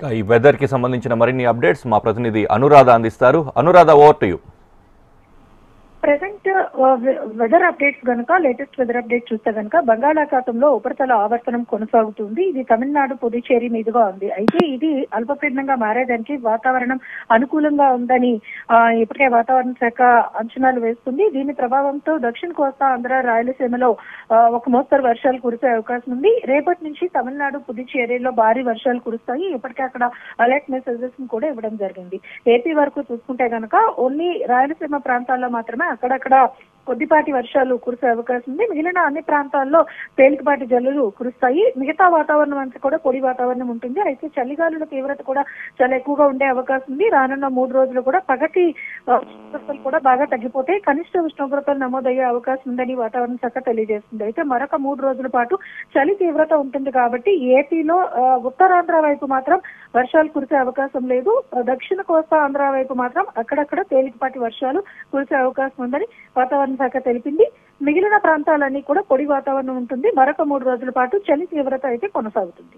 ఈ వెదర్ కి సంబంధించిన మరిన్ని అప్డేట్స్ మా ప్రతినిధి అనురాధ అందిస్తారు. Anuradha, over to you. Present weather updates గనుక లేటెస్ట్ వెదర్ అప్డేట్ చూస్తే గనుక బంగాళాఖాతంలో ఉపరితల ఆవర్తనం కొనసాగుతుంది. ఇది తమిళనాడు పుదుచ్చేరి మీదుగా ఉంది. అయితే ఇది అల్పపీడనంగా మారేదానికి వాతావరణం అనుకూలంగా ఉందని ఇప్పటికే వాతావరణ శాఖ అంచనాలు వేస్తుంది. దీని ప్రభావంతో దక్షిణ కోస్తా ఆంధ్ర రాయలసీమలో ఒక మోస్తరు వర్షాలు కురిసే అవకాశం ఉంది. రేపటి నుంచి తమిళనాడు పుదుచ్చేరిలో భారీ వర్షాలు కురుస్తాయి. ఇప్పటికే అక్కడ అలర్ట్ మెసేజెస్ కూడా ఇవ్వడం జరిగింది. ఏపీ వరకు చూసుకుంటే గనక ఓన్లీ రాయలసీమ ప్రాంతాల్లో మాత్రమే అక్కడక్కడ కొద్దిపాటి వర్షాలు కురిసే అవకాశం ఉంది. మిగిలిన అన్ని ప్రాంతాల్లో తేలికపాటి జల్లులు కురుస్తాయి. మిగతా వాతావరణం అంతా కూడా పొడి వాతావరణం ఉంటుంది. అయితే చలిగాలుల తీవ్రత కూడా చాలా ఎక్కువగా ఉండే అవకాశం ఉంది. రానున్న 3 రోజులు కూడా పగటి ఉష్ణోగ్రతలు కూడా బాగా తగ్గిపోతే కనిష్ట ఉష్ణోగ్రతలు నమోదయ్యే అవకాశం ఉందని వాతావరణ శాఖ తెలియజేస్తుంది. అయితే మరొక 3 రోజుల పాటు చలి తీవ్రత ఉంటుంది కాబట్టి ఏపీలో ఉత్తరాంధ్ర వైపు మాత్రం వర్షాలు కురిసే అవకాశం లేదు. దక్షిణ కోస్తా ఆంధ్ర వైపు మాత్రం అక్కడక్కడ తేలికపాటి వర్షాలు కురిసే అవకాశం ఉందని వాతావరణ శాఖ తెలిపింది. మిగిలిన ప్రాంతాలన్నీ కూడా పొడి వాతావరణం ఉంటుంది. మరొక 3 రోజుల పాటు చలి తీవ్రత అయితే కొనసాగుతుంది.